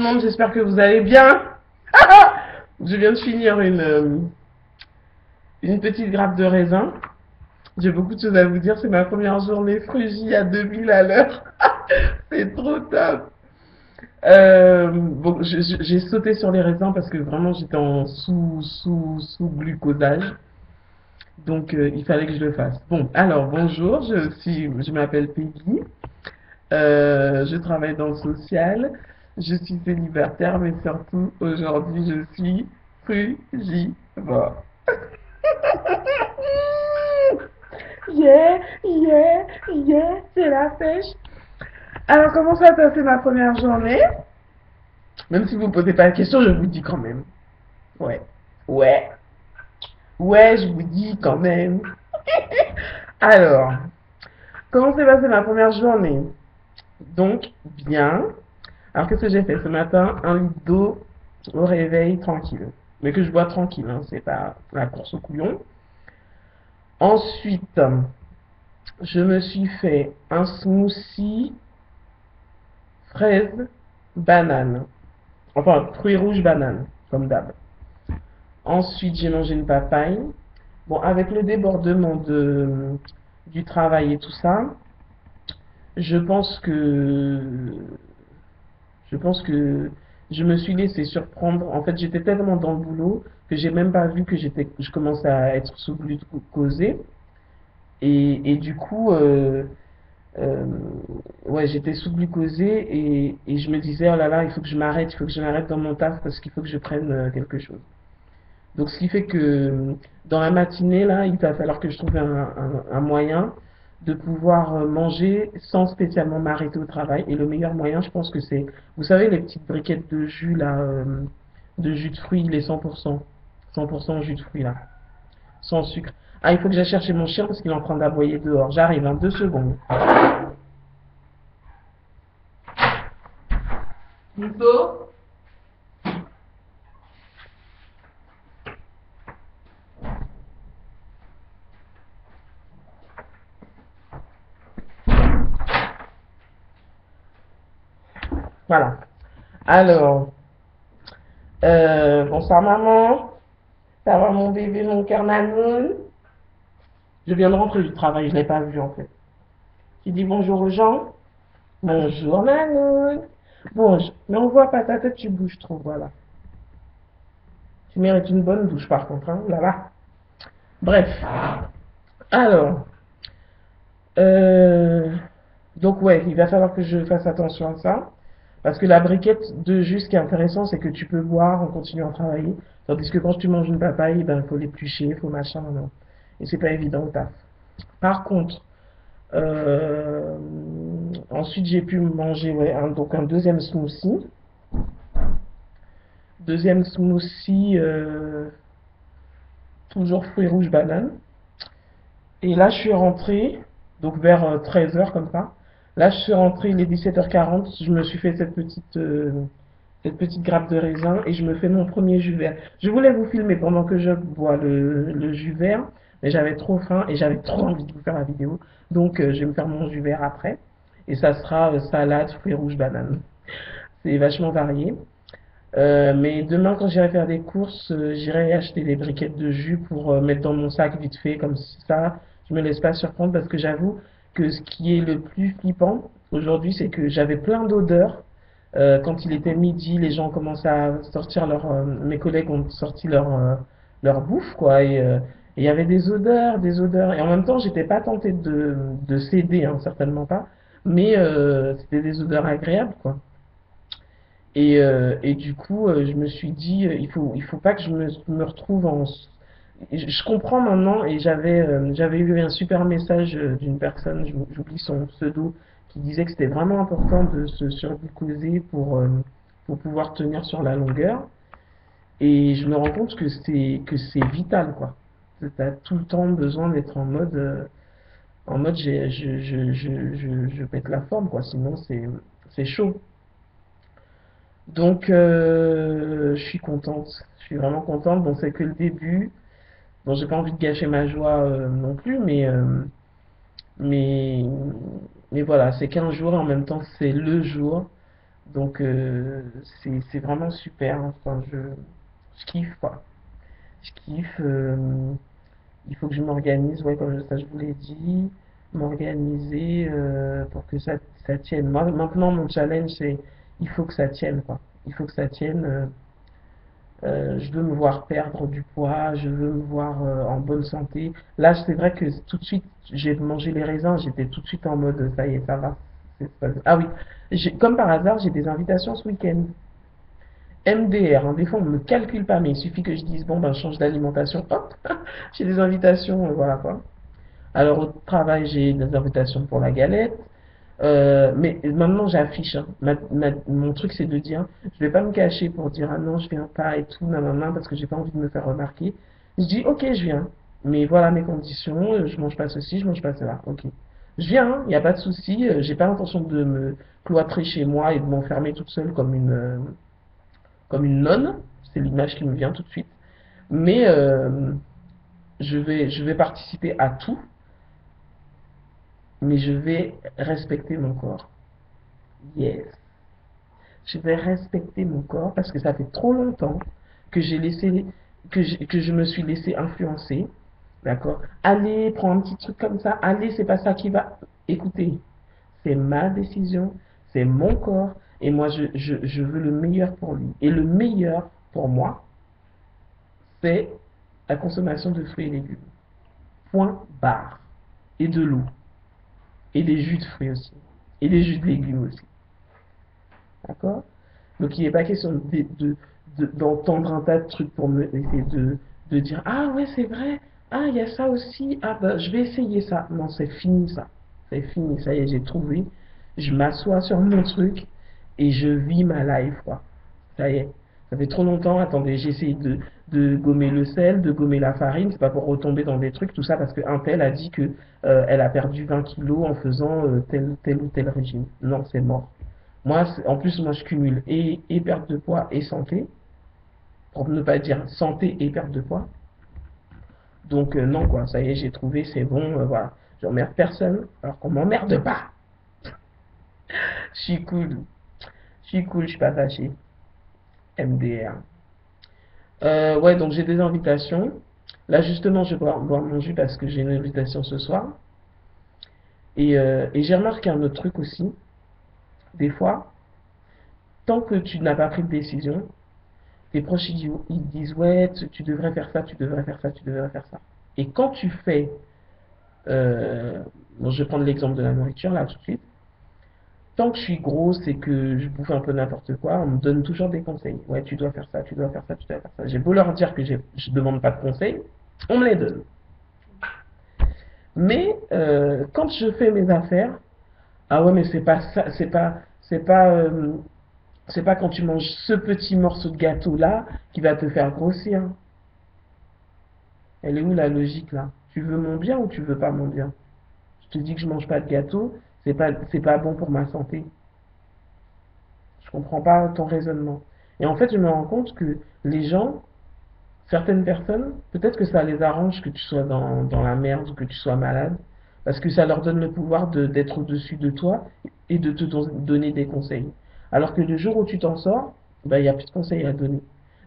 monde, j'espère que vous allez bien. Je viens de finir une petite grappe de raisin. J'ai beaucoup de choses à vous dire, c'est ma première journée frugie à 2000 à l'heure. C'est trop top. Bon, j'ai sauté sur les raisins parce que vraiment j'étais en sous glucosage. Donc il fallait que je le fasse. Bon, alors bonjour, je m'appelle Peggy. Je travaille dans le social. Je suis célibataire, mais surtout aujourd'hui je suis frugivore. Yeah, yeah, yeah, c'est la pêche. Alors comment ça a passé ma première journée? Même si vous ne posez pas la question, je vous dis quand même. Ouais, ouais, ouais, je vous dis quand même. Alors, comment s'est passée ma première journée? Donc, bien. Alors, qu'est-ce que j'ai fait ce matin? Un litre d'eau au réveil, tranquille. Mais que je bois tranquille, hein, c'est pas la course au couillon. Ensuite, je me suis fait un smoothie fraise, banane. Enfin, fruits rouges, banane, comme d'hab. Ensuite, j'ai mangé une papaye. Bon, avec le débordement du travail et tout ça, je pense que je pense que je me suis laissé surprendre. En fait, j'étais tellement dans le boulot que j'ai même pas vu que je commençais à être sous glucosé. Et du coup, euh, ouais, j'étais sous-glucosée et je me disais, oh là là, il faut que je m'arrête dans mon taf parce qu'il faut que je prenne quelque chose. Donc, ce qui fait que dans la matinée, là, il va falloir que je trouve un moyen de pouvoir manger sans spécialement m'arrêter au travail. Et le meilleur moyen, je pense que c'est, vous savez, les petites briquettes de jus, là, de jus de fruits, les 100% jus de fruits, là, sans sucre. Ah, il faut que j'aille chercher mon chien parce qu'il est en train d'aboyer dehors. J'arrive en 2 secondes. Plutôt. Voilà. Alors, bonsoir maman. Ça va mon bébé, mon cœur Manoun. Je viens de rentrer du travail, je ne l'ai pas vu en fait. Tu dis bonjour aux gens. Bonjour Manoun. Bonjour. Mais on voit pas ta tête, tu bouges trop, voilà. Tu mérites une bonne douche par contre, hein. Là là. Bref. Alors, euh, donc ouais, il va falloir que je fasse attention à ça. Parce que la briquette de jus, ce qui est intéressant, c'est que tu peux boire en continuant à travailler. Tandis que quand tu manges une papaye, ben, il faut l'éplucher, il faut machin, non. Et c'est pas évident au taf. Par contre, euh, ensuite j'ai pu manger ouais, donc un deuxième smoothie. Deuxième smoothie, toujours fruits rouges banane. Et là je suis rentré, donc vers 13h comme ça. Là je suis rentré, il est 17h40, je me suis fait cette petite grappe de raisin et je me fais mon premier jus vert. Je voulais vous filmer pendant que je bois le jus vert, mais j'avais trop faim et j'avais trop envie de vous faire la vidéo. Donc je vais me faire mon jus vert après. Et ça sera salade, fruits rouges, banane. C'est vachement varié. Mais demain, quand j'irai faire des courses, j'irai acheter des briquettes de jus pour mettre dans mon sac vite fait, comme ça, je me laisse pas surprendre parce que j'avoue que ce qui est le plus flippant aujourd'hui, c'est que j'avais plein d'odeurs. Quand il était midi, les gens commençaient à sortir mes collègues ont sorti leur bouffe, quoi, et il y avait des odeurs, et en même temps, j'étais pas tentée de céder, hein, certainement pas, mais c'était des odeurs agréables, quoi. Et du coup, je me suis dit, il faut pas que me retrouve en. Je comprends maintenant, et j'avais eu un super message d'une personne, j'oublie son pseudo, qui disait que c'était vraiment important de se surglucoser pour pouvoir tenir sur la longueur. Et je me rends compte que c'est vital, quoi. Tu as tout le temps besoin d'être en mode je pète la forme, quoi. Sinon, c'est chaud. Donc, je suis contente. Je suis vraiment contente. Bon, c'est que le début. Bon, j'ai pas envie de gâcher ma joie non plus, mais, mais voilà, c'est qu'un jour et en même temps, c'est le jour. Donc, c'est vraiment super. Enfin, je kiffe, quoi. Je kiffe. Il faut que je m'organise, ouais, comme ça je vous l'ai dit, m'organiser pour que ça tienne. Moi, maintenant, mon challenge, c'est il faut que ça tienne, quoi. Il faut que ça tienne. Je veux me voir perdre du poids, je veux me voir en bonne santé. Là, c'est vrai que tout de suite, j'ai mangé les raisins, j'étais tout de suite en mode ça y est, ça va. Ah oui, comme par hasard, j'ai des invitations ce week-end. MDR, hein, des fois on ne me calcule pas, mais il suffit que je dise bon ben change d'alimentation, hop, j'ai des invitations, voilà quoi. Alors au travail, j'ai des invitations pour la galette. Mais maintenant j'affiche, hein. Mon truc c'est de dire, je vais pas me cacher pour dire ah non je viens pas et tout, nanana, parce que j'ai pas envie de me faire remarquer. Je dis ok je viens, mais voilà mes conditions, je mange pas ceci, je mange pas cela, ok. Je viens, il n'y a pas de souci, j'ai pas l'intention de me cloîtrer chez moi et de m'enfermer toute seule comme une nonne, c'est l'image qui me vient tout de suite. Mais je vais participer à tout, mais je vais respecter mon corps. Yes. Je vais respecter mon corps parce que ça fait trop longtemps que j'ai laissé, que je me suis laissé influencer. D'accord? Allez, prends un petit truc comme ça. Allez, c'est pas ça qui va. Écoutez, c'est ma décision, c'est mon corps, et moi, je veux le meilleur pour lui. Et le meilleur pour moi, c'est la consommation de fruits et légumes. Point barre. Et de l'eau. Et des jus de fruits aussi. Et des jus de légumes aussi. D'accord? Donc il n'est pas question d'entendre un tas de trucs pour me essayer de dire ah ouais c'est vrai, ah il y a ça aussi, ah bah je vais essayer ça. Non, c'est fini ça. C'est fini, ça y est, j'ai trouvé. Je m'assois sur mon truc et je vis ma life quoi. Ça y est. Ça fait trop longtemps, attendez, j'ai essayé de gommer le sel, de gommer la farine, c'est pas pour retomber dans des trucs, tout ça parce qu'un tel a dit que elle a perdu 20 kilos en faisant tel ou tel régime. Non, c'est mort. Moi, en plus, moi, je cumule et perte de poids et santé, pour ne pas dire santé et perte de poids. Donc, non, quoi, ça y est, j'ai trouvé, c'est bon, voilà. Je n'emmerde personne, alors qu'on m'emmerde pas. Je suis cool. Je suis cool, je suis pas fâché. MDR. Ouais, donc j'ai des invitations. Là, justement, je vais boire mon jus parce que j'ai une invitation ce soir. Et j'ai remarqué un autre truc aussi. Des fois, tant que tu n'as pas pris de décision, tes proches ils disent ouais tu devrais faire ça, tu devrais faire ça, tu devrais faire ça. Et quand tu fais, bon, je vais prendre l'exemple de la nourriture là tout de suite. Tant que je suis grosse et que je bouffe un peu n'importe quoi, on me donne toujours des conseils. Ouais, tu dois faire ça, tu dois faire ça, tu dois faire ça. J'ai beau leur dire que je demande pas de conseils, on me les donne. Mais quand je fais mes affaires, ah ouais, mais c'est pas ça, c'est pas quand tu manges ce petit morceau de gâteau là qui va te faire grossir. Elle est où la logique là? Tu veux mon bien ou tu veux pas mon bien? Je te dis que je mange pas de gâteau, c'est pas bon pour ma santé. Je comprends pas ton raisonnement. Et en fait, je me rends compte que les gens, certaines personnes, peut-être que ça les arrange que tu sois dans la merde ou que tu sois malade, parce que ça leur donne le pouvoir d'être au-dessus de toi et de te donner des conseils. Alors que le jour où tu t'en sors, ben, il n'y a plus de conseils à donner.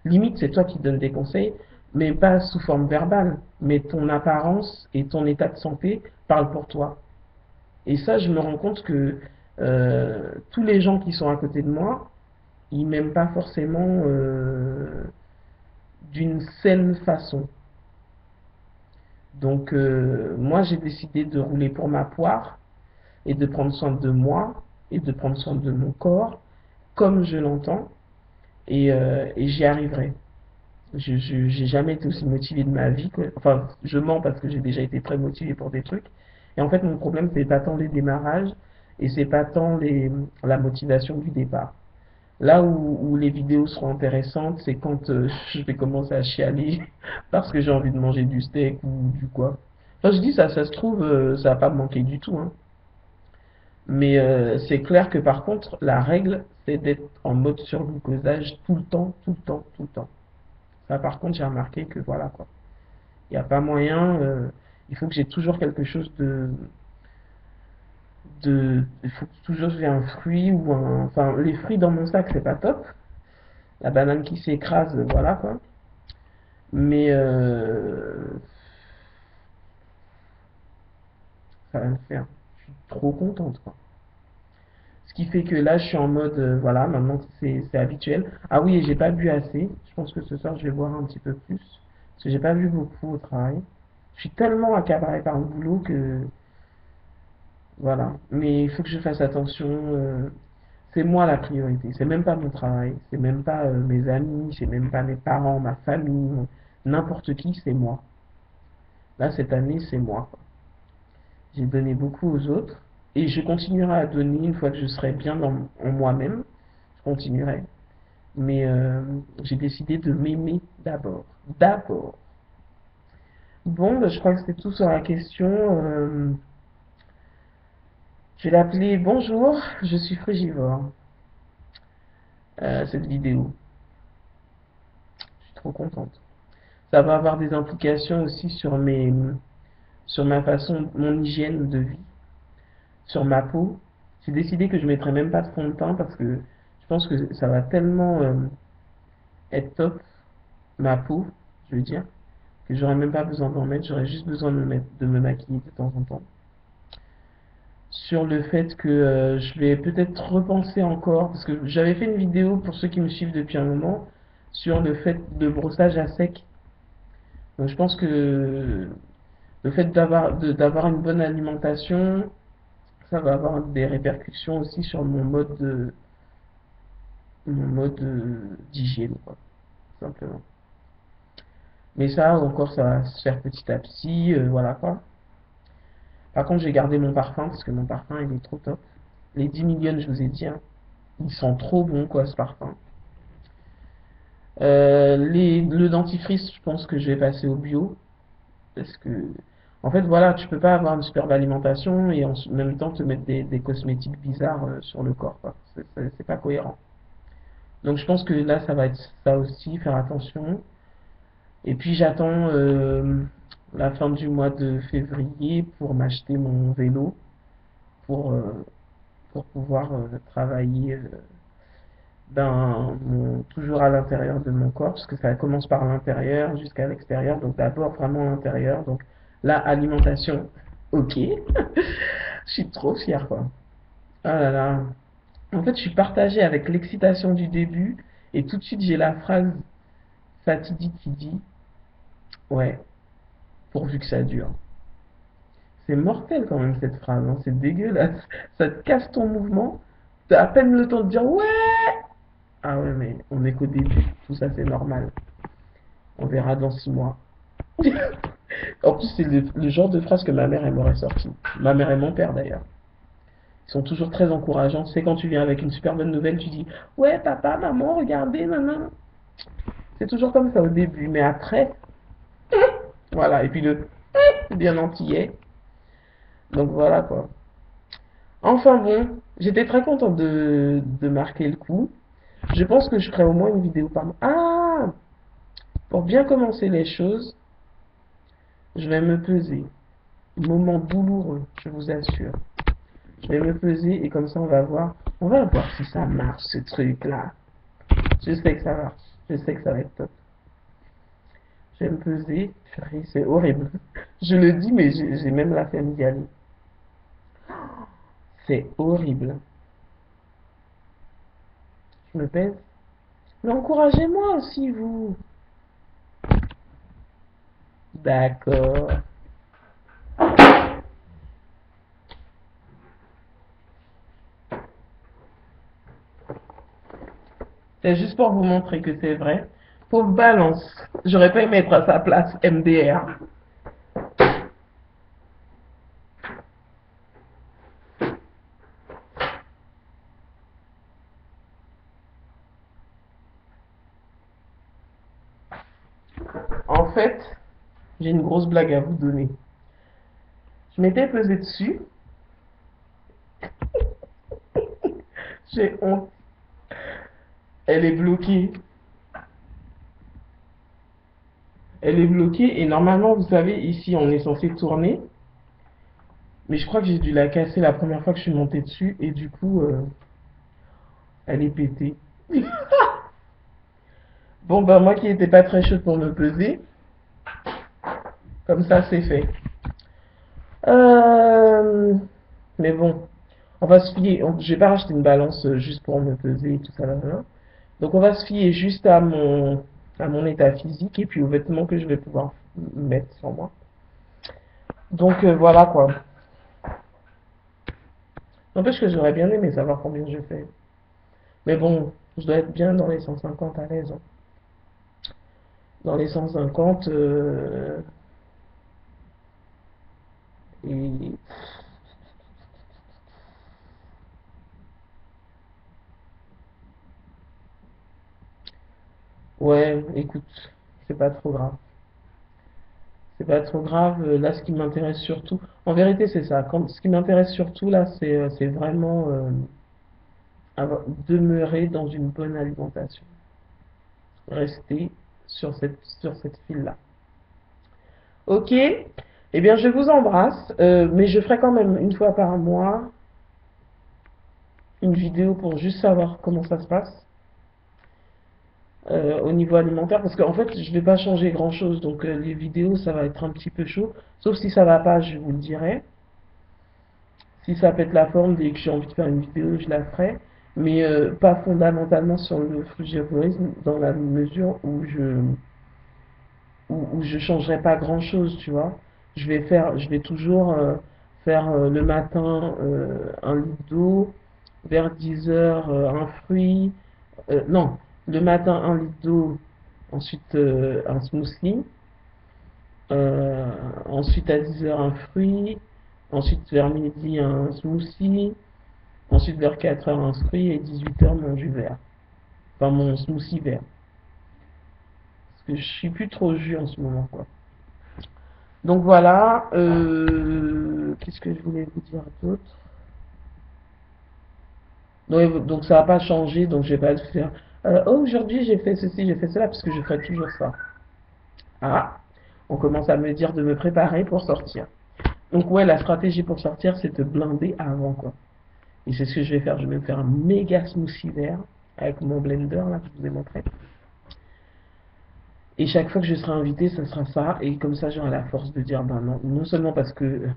Limite, c'est toi qui donnes des conseils, mais pas sous forme verbale, mais ton apparence et ton état de santé parlent pour toi. Et ça, je me rends compte que tous les gens qui sont à côté de moi, ils m'aiment pas forcément d'une saine façon. Donc, moi, j'ai décidé de rouler pour ma poire et de prendre soin de moi et de prendre soin de mon corps comme je l'entends et j'y arriverai. J'ai jamais été aussi motivé de ma vie. Enfin, je mens parce que j'ai déjà été très motivé pour des trucs. Et en fait, mon problème, c'est pas tant les démarrages et c'est pas tant la motivation du départ. Là où les vidéos seront intéressantes, c'est quand je vais commencer à chialer parce que j'ai envie de manger du steak ou du quoi. Enfin, je dis ça, ça se trouve, ça va pas me manquer du tout, hein. Mais c'est clair que par contre, la règle, c'est d'être en mode surglucosage tout le temps, tout le temps, tout le temps. Ça, par contre, j'ai remarqué que voilà quoi. Il n'y a pas moyen, il faut que j'ai toujours quelque chose Il faut toujours que j'ai un fruit ou un... Enfin, les fruits dans mon sac, c'est pas top. La banane qui s'écrase, voilà quoi. Mais ça va le faire. Je suis trop contente quoi. Ce qui fait que là, je suis en mode, voilà, maintenant c'est habituel. Ah oui, et j'ai pas bu assez. Je pense que ce soir, je vais boire un petit peu plus. Parce que j'ai pas bu beaucoup au travail. Je suis tellement accaparé par le boulot que, voilà. Mais il faut que je fasse attention. C'est moi la priorité. C'est même pas mon travail. C'est même pas mes amis. C'est même pas mes parents, ma famille. N'importe qui, c'est moi. Là, cette année, c'est moi, quoi. J'ai donné beaucoup aux autres. Et je continuerai à donner une fois que je serai bien en moi-même. Je continuerai. Mais j'ai décidé de m'aimer d'abord. D'abord. Bon, bah, je crois que c'est tout sur la question. Je vais l'appeler Bonjour, je suis frugivore. Cette vidéo. Je suis trop contente. Ça va avoir des implications aussi sur ma façon, mon hygiène de vie, sur ma peau. J'ai décidé que je mettrais même pas de fond de teint parce que je pense que ça va tellement être top, ma peau, je veux dire, que j'aurais même pas besoin d'en mettre, j'aurais juste besoin de me maquiller de temps en temps. Sur le fait que je vais peut-être repenser encore, parce que j'avais fait une vidéo pour ceux qui me suivent depuis un moment, sur le fait de brossage à sec. Donc je pense que le fait d'avoir une bonne alimentation, ça va avoir des répercussions aussi sur mon mode d'hygiène, quoi, tout simplement. Mais ça, encore, ça va se faire petit à petit, voilà quoi. Par contre, j'ai gardé mon parfum, parce que mon parfum, il est trop top. Les 10 millions, je vous ai dit, hein, ils sont trop bons, quoi, ce parfum. Le dentifrice, je pense que je vais passer au bio. Parce que, en fait, voilà, tu peux pas avoir une superbe alimentation et en même temps te mettre des cosmétiques bizarres sur le corps, quoi. C'est pas cohérent. Donc, je pense que là, ça va être ça aussi, faire attention. Et puis, j'attends la fin du mois de février pour m'acheter mon vélo pour, euh, pour pouvoir travailler toujours à l'intérieur de mon corps, parce que ça commence par l'intérieur jusqu'à l'extérieur, donc d'abord vraiment l'intérieur, donc la alimentation, ok, je suis trop fier quoi. Ah là là, en fait je suis partagé avec l'excitation du début, et tout de suite j'ai la phrase fatidique qui dit, ouais, pourvu que ça dure. C'est mortel quand même cette phrase, hein. C'est dégueulasse, ça te casse ton mouvement, t'as à peine le temps de dire ouais. Ah ouais mais on est qu'au début, tout ça c'est normal. On verra dans 6 mois. En plus, c'est le genre de phrase que ma mère elle m'aurait sorti. Ma mère et mon père d'ailleurs. Ils sont toujours très encourageants. C'est quand tu viens avec une super bonne nouvelle, tu dis ouais papa, maman, regardez, maman. C'est toujours comme ça au début, mais après, voilà. Et puis le bien antillais. Donc voilà quoi. Enfin bon, j'étais très contente de marquer le coup. Je pense que je ferai au moins une vidéo par mois. Ah, pour bien commencer les choses, je vais me peser. Moment douloureux, je vous assure. Je vais me peser et comme ça on va voir. On va voir si ça marche ce truc là. Je sais que ça marche. Je sais que ça va être top. Je vais me peser. Purée, c'est horrible. Je le dis mais j'ai même la flemme d'y aller. C'est horrible. Je me pèse. Mais encouragez-moi aussi vous. D'accord. C'est juste pour vous montrer que c'est vrai. Pauvre balance. J'aurais pas aimé être à sa place MDR. En fait, j'ai une grosse blague à vous donner. Je m'étais pesé dessus. J'ai honte. Elle est bloquée. Elle est bloquée et normalement, vous savez, ici, on est censé tourner. Mais je crois que j'ai dû la casser la première fois que je suis montée dessus et du coup, elle est pétée. Bon, bah moi qui n'étais pas très chaude pour me peser, comme ça c'est fait. Euh, mais bon, on va se fier. Je vais pas racheter une balance juste pour me peser et tout ça là, là. Donc on va se fier juste à mon état physique et puis aux vêtements que je vais pouvoir mettre sur moi. Donc voilà quoi. N'empêche que j'aurais bien aimé savoir combien je fais. Mais bon, je dois être bien dans les 150 à l'aise, hein. Dans les 150 et ouais, écoute, c'est pas trop grave. C'est pas trop grave. Là, ce qui m'intéresse surtout, en vérité, c'est ça. Ce qui m'intéresse surtout là, c'est vraiment demeurer dans une bonne alimentation. Rester sur cette file-là. Ok? Eh bien, je vous embrasse, mais je ferai quand même une fois par mois une vidéo pour juste savoir comment ça se passe au niveau alimentaire, parce qu'en fait, je vais pas changer grand-chose, donc les vidéos, ça va être un petit peu chaud, sauf si ça va pas, je vous le dirai. Si ça pète la forme, dès que j'ai envie de faire une vidéo, je la ferai, mais pas fondamentalement sur le frugivourisme, dans la mesure où je changerai pas grand chose, tu vois. Je vais toujours faire le matin un litre d'eau, vers 10 heures un fruit, non, le matin un litre d'eau, ensuite un smoothie, euh, ensuite à 10 heures un fruit, ensuite vers midi un smoothie, ensuite vers 4 heures un fruit et 18 heures mon jus vert, enfin mon smoothie vert. Parce que je suis plus trop jus en ce moment, quoi. Donc voilà, qu'est-ce que je voulais vous dire d'autre? Donc ça n'a pas changé, donc je vais pas le faire. Oh, aujourd'hui j'ai fait ceci, j'ai fait cela, parce que je ferai toujours ça. Ah, on commence à me dire de me préparer pour sortir. Donc ouais, la stratégie pour sortir, c'est de blinder avant, quoi. Et c'est ce que je vais faire. Je vais me faire un méga smoothie vert avec mon blender là que je vous ai montré. Et chaque fois que je serai invité, ça sera ça. Et comme ça, j'aurai la force de dire ben non. Non seulement parce que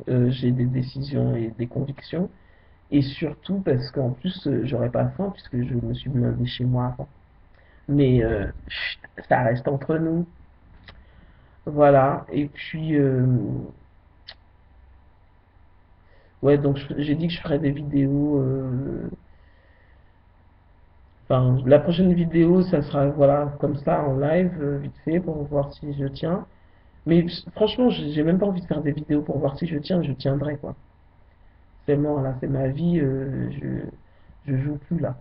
j'ai des décisions et des convictions, et surtout parce qu'en plus, j'aurai pas faim puisque je me suis blindé chez moi avant. Mais chut, ça reste entre nous. Voilà. Et puis, ouais, donc j'ai dit que je ferais des vidéos. Enfin, la prochaine vidéo, ça sera voilà comme ça en live, vite fait, pour voir si je tiens. Mais franchement, j'ai même pas envie de faire des vidéos pour voir si je tiens, je tiendrai quoi. C'est mort là, c'est ma vie, je joue plus là.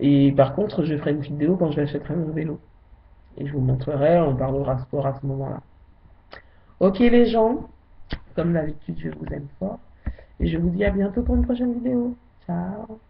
Et par contre, je ferai une vidéo quand je l'achèterai mon vélo. Et je vous montrerai, on parlera sport à ce moment-là. Ok les gens, comme d'habitude, je vous aime fort. Et je vous dis à bientôt pour une prochaine vidéo. Ciao.